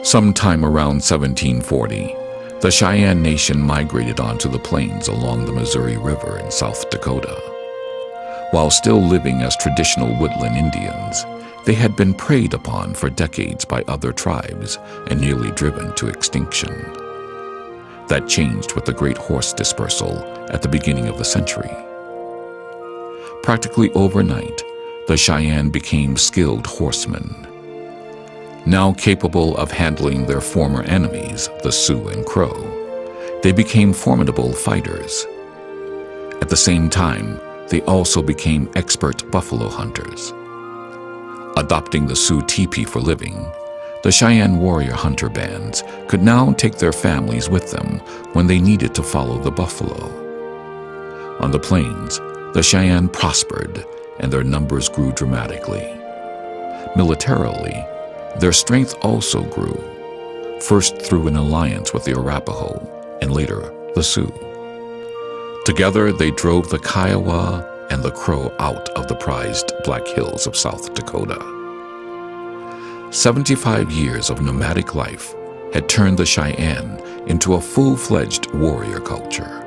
Sometime around 1740, the Cheyenne Nation migrated onto the plains along the Missouri River in South Dakota. While still living as traditional woodland Indians, they had been preyed upon for decades by other tribes and nearly driven to extinction. That changed with the Great Horse Dispersal at the beginning of the century. Practically overnight, the Cheyenne became skilled horsemen. Now capable of handling their former enemies, the Sioux and Crow, they became formidable fighters. At the same time, they also became expert buffalo hunters. Adopting the Sioux teepee for living, the Cheyenne warrior hunter bands could now take their families with them when they needed to follow the buffalo. On the plains, the Cheyenne prospered and their numbers grew dramatically. Militarily, their strength also grew, first through an alliance with the Arapaho and later the Sioux. Together, they drove the Kiowa and the Crow out of the prized Black Hills of South Dakota. 75 years of nomadic life had turned the Cheyenne into a full-fledged warrior culture.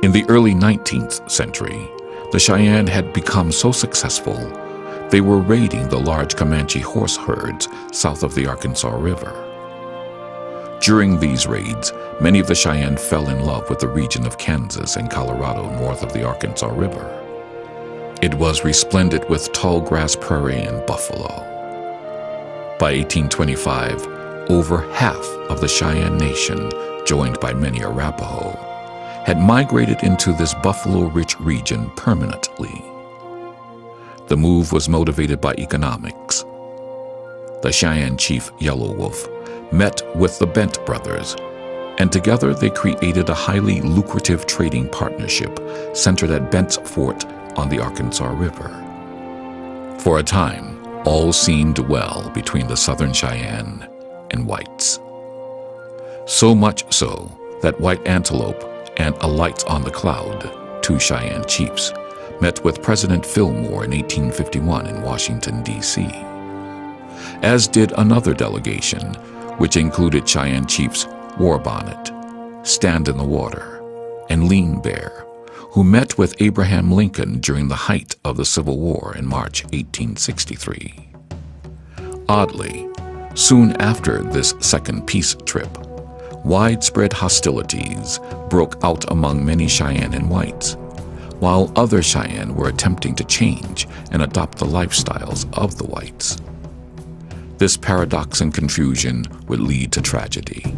In the early 19th century, the Cheyenne had become so successful they were raiding the large Comanche horse herds south of the Arkansas River. During these raids, many of the Cheyenne fell in love with the region of Kansas and Colorado north of the Arkansas River. It was resplendent with tall grass prairie and buffalo. By 1825, over half of the Cheyenne Nation, joined by many Arapaho, had migrated into this buffalo-rich region permanently. The move was motivated by economics. The Cheyenne chief Yellow Wolf met with the Bent brothers, and together they created a highly lucrative trading partnership centered at Bent's Fort on the Arkansas River. For a time, all seemed well between the Southern Cheyenne and whites. So much so that White Antelope and A Light on the Cloud, two Cheyenne chiefs, met with President Fillmore in 1851 in Washington, D.C., as did another delegation, which included Cheyenne chiefs War Bonnet, Stand in the Water, and Lean Bear, who met with Abraham Lincoln during the height of the Civil War in March 1863. Oddly, soon after this second peace trip, widespread hostilities broke out among many Cheyenne and whites, while other Cheyenne were attempting to change and adopt the lifestyles of the whites. This paradox and confusion would lead to tragedy.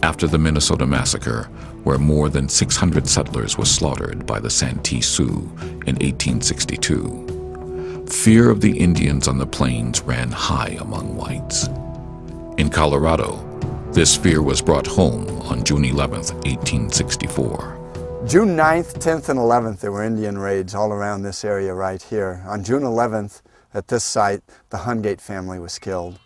After the Minnesota Massacre, where more than 600 settlers were slaughtered by the Santee Sioux in 1862, fear of the Indians on the plains ran high among whites. In Colorado, this fear was brought home on June 11, 1864. June 9th, 10th, and 11th, there were Indian raids all around this area right here. On June 11th, at this site, the Hungate family was killed.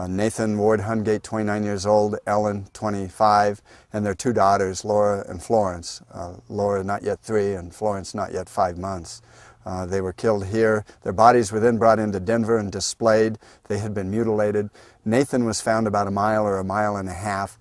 Nathan Ward Hungate, 29 years old, Ellen, 25, and their two daughters, Laura and Florence. Laura not yet 3 and Florence not yet 5 months. They were killed here. Their bodies were then brought into Denver and displayed. They had been mutilated. Nathan was found about a mile or a mile and a half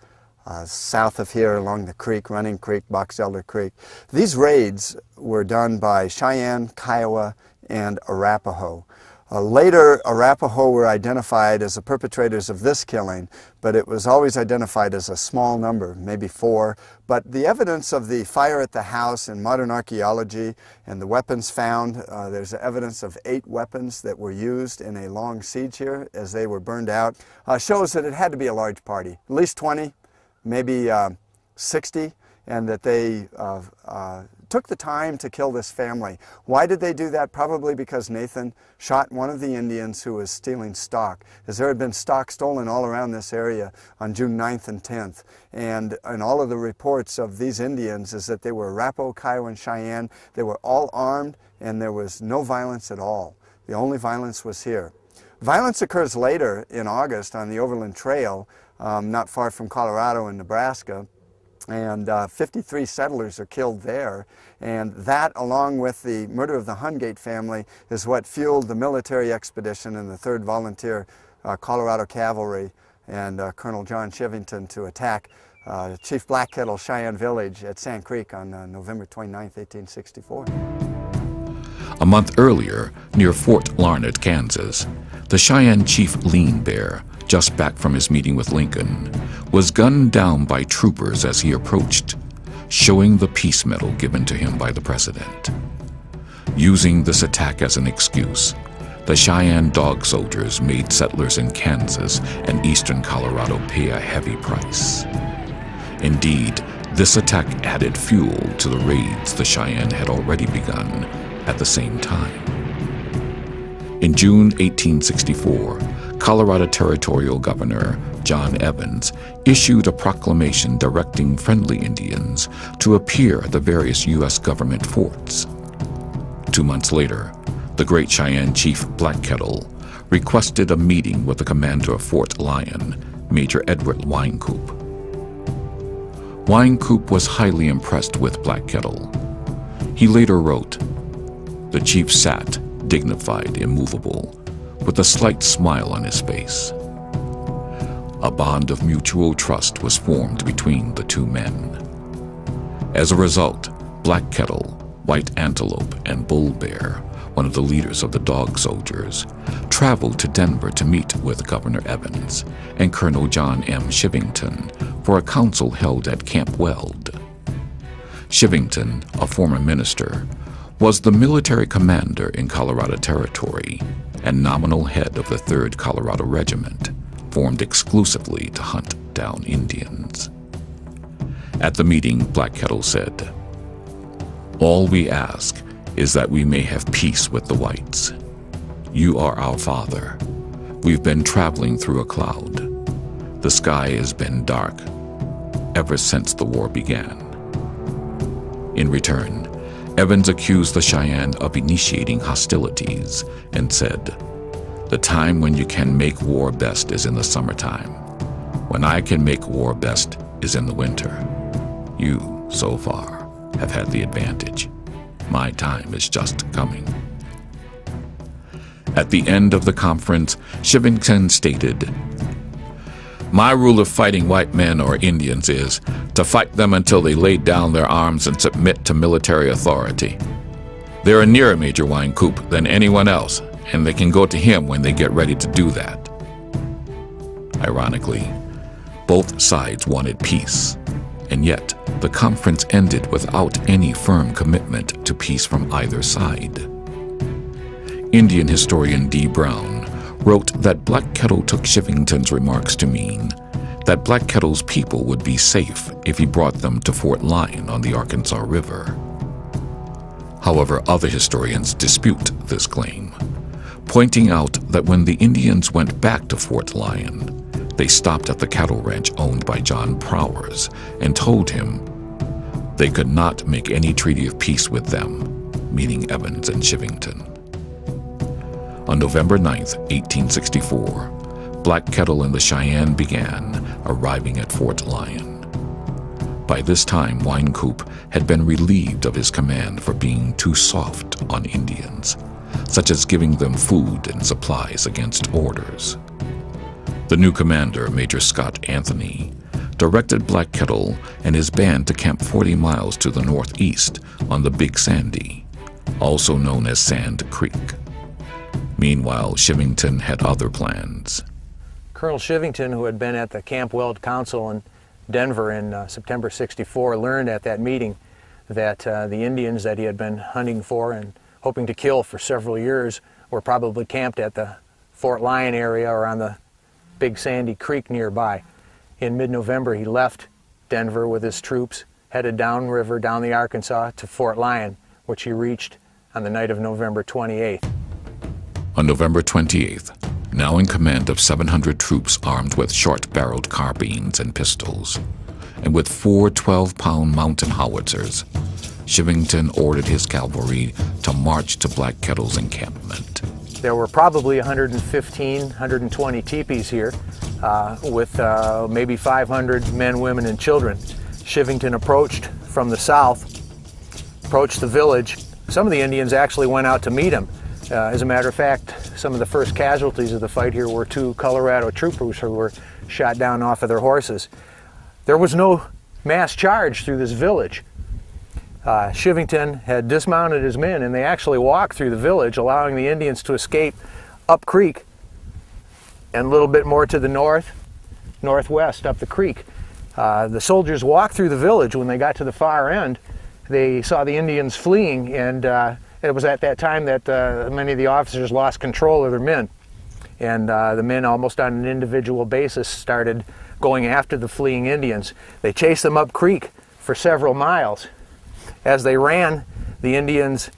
south of here along the creek, Running Creek, Box Elder Creek. These raids were done by Cheyenne, Kiowa, and Arapaho. Later, Arapaho were identified as the perpetrators of this killing, but it was always identified as a small number, maybe 4. But the evidence of the fire at the house in modern archaeology and the weapons found, there's evidence of 8 weapons that were used in a long siege here as they were burned out, shows that it had to be a large party, at least 20, maybe 60, and that they took the time to kill this family. Why did they do that? Probably because Nathan shot one of the Indians who was stealing stock, as there had been stock stolen all around this area on June 9th and 10th. And all of the reports of these Indians is that they were Arapaho, Kiowa, and Cheyenne. They were all armed, and there was no violence at all. The only violence was here. Violence occurs later in August on the Overland Trail, not far from Colorado and Nebraska, and 53 settlers are killed there. And that, along with the murder of the Hungate family, is what fueled the military expedition and the 3rd Volunteer Colorado Cavalry and Colonel John Shivington to attack Chief Black Kettle Cheyenne Village at Sand Creek on November 29, 1864. A month earlier, near Fort Larned, Kansas, the Cheyenne chief Lean Bear, just back from his meeting with Lincoln, was gunned down by troopers as he approached, showing the peace medal given to him by the president. Using this attack as an excuse, the Cheyenne Dog Soldiers made settlers in Kansas and eastern Colorado pay a heavy price. Indeed, this attack added fuel to the raids the Cheyenne had already begun at the same time. In June 1864, Colorado Territorial Governor John Evans issued a proclamation directing friendly Indians to appear at the various U.S. government forts. 2 months later, the Great Cheyenne Chief Black Kettle requested a meeting with the commander of Fort Lyon, Major Edward Wynkoop. Wynkoop was highly impressed with Black Kettle. He later wrote, "The chief sat, dignified, immovable, with a slight smile on his face." A bond of mutual trust was formed between the two men. As a result, Black Kettle, White Antelope, and Bull Bear, one of the leaders of the Dog Soldiers, traveled to Denver to meet with Governor Evans and Colonel John M. Shivington for a council held at Camp Weld. Shivington, a former minister, was the military commander in Colorado Territory and nominal head of the 3rd Colorado Regiment, formed exclusively to hunt down Indians. At the meeting, Black Kettle said, "All we ask is that we may have peace with the whites. You are our father. We've been traveling through a cloud. The sky has been dark ever since the war began." In return, Evans accused the Cheyenne of initiating hostilities and said, "The time when you can make war best is in the summertime. When I can make war best is in the winter. You, so far, have had the advantage. My time is just coming." At the end of the conference, Shivington stated, "My rule of fighting white men or Indians is to fight them until they lay down their arms and submit to military authority. They're nearer Major Wynkoop than anyone else, and they can go to him when they get ready to do that." Ironically, both sides wanted peace, and yet the conference ended without any firm commitment to peace from either side. Indian historian D. Brown wrote that Black Kettle took Shivington's remarks to mean that Black Kettle's people would be safe if he brought them to Fort Lyon on the Arkansas River. However, other historians dispute this claim, pointing out that when the Indians went back to Fort Lyon, they stopped at the cattle ranch owned by John Prowers and told him they could not make any treaty of peace with them, meaning Evans and Shivington. On November 9, 1864, Black Kettle and the Cheyenne began arriving at Fort Lyon. By this time, Wynkoop had been relieved of his command for being too soft on Indians, such as giving them food and supplies against orders. The new commander, Major Scott Anthony, directed Black Kettle and his band to camp 40 miles to the northeast on the Big Sandy, also known as Sand Creek. Meanwhile, Shivington had other plans. Colonel Shivington, who had been at the Camp Weld Council in Denver in September '64, learned at that meeting that the Indians that he had been hunting for and hoping to kill for several years were probably camped at the Fort Lyon area or on the Big Sandy Creek nearby. In mid-November, he left Denver with his troops, headed downriver down the Arkansas to Fort Lyon, which he reached on the night of November 28th. On November 28th, now in command of 700 troops armed with short-barreled carbines and pistols, and with 4 12-pound mountain howitzers, Shivington ordered his cavalry to march to Black Kettle's encampment. There were probably 115, 120 teepees here, with maybe 500 men, women, and children. Shivington approached from the south, approached the village. Some of the Indians actually went out to meet him. As a matter of fact, some of the first casualties of the fight here were 2 Colorado troopers who were shot down off of their horses. There was no mass charge through this village. Shivington had dismounted his men, and they actually walked through the village, allowing the Indians to escape up creek and a little bit more to the northwest up the creek. The soldiers walked through the village. When they got to the far end, they saw the Indians fleeing, and it was at that time that many of the officers lost control of their men. And the men, almost on an individual basis, started going after the fleeing Indians. They chased them up creek for several miles. As they ran, the Indians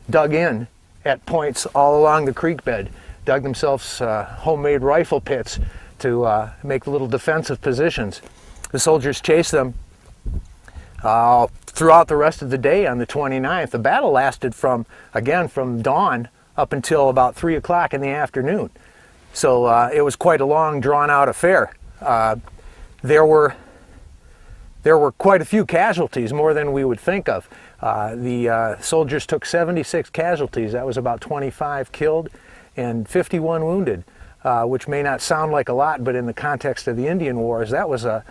dug in at points all along the creek bed, dug themselves homemade rifle pits to make little defensive positions. The soldiers chased them throughout the rest of the day on the 29th. The battle lasted from dawn up until about 3 o'clock in the afternoon. So it was quite a long, drawn-out affair. There were quite a few casualties, more than we would think of. The soldiers took 76 casualties. That was about 25 killed and 51 wounded, which may not sound like a lot, but in the context of the Indian Wars, that was a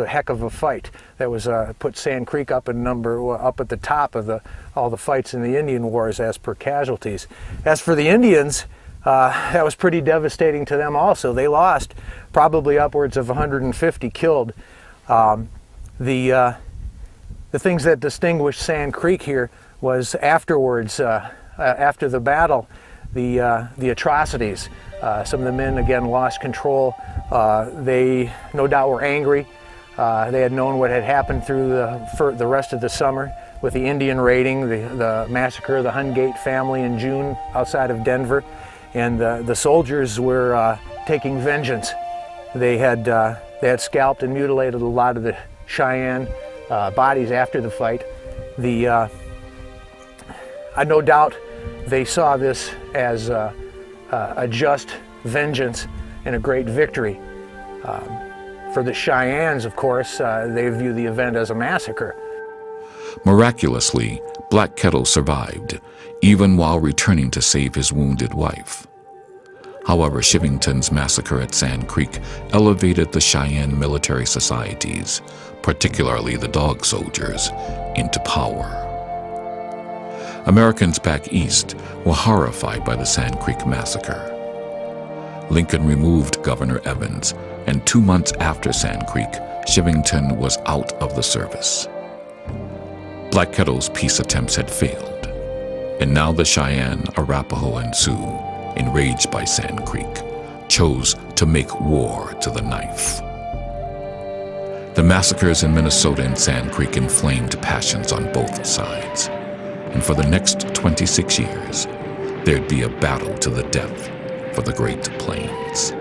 heck of a fight. That was put Sand Creek up at the top of all the fights in the Indian Wars as per casualties. As for the Indians, that was pretty devastating to them also. They lost probably upwards of 150 killed. The things that distinguished Sand Creek here was afterwards, after the battle, the atrocities. Some of the men again lost control. They no doubt were angry. They had known what had happened through the rest of the summer with the Indian raiding, the massacre of the Hungate family in June outside of Denver, and the soldiers were taking vengeance. They had scalped and mutilated a lot of the Cheyenne bodies after the fight. I no doubt they saw this as a just vengeance and a great victory. For the Cheyennes, of course, they view the event as a massacre. Miraculously, Black Kettle survived, even while returning to save his wounded wife. However, Shivington's massacre at Sand Creek elevated the Cheyenne military societies, particularly the Dog Soldiers, into power. Americans back east were horrified by the Sand Creek Massacre. Lincoln removed Governor Evans, and 2 months after Sand Creek, Shivington was out of the service. Black Kettle's peace attempts had failed, and now the Cheyenne, Arapaho, and Sioux, enraged by Sand Creek, chose to make war to the knife. The massacres in Minnesota and Sand Creek inflamed passions on both sides, and for the next 26 years, there'd be a battle to the death for the Great Plains.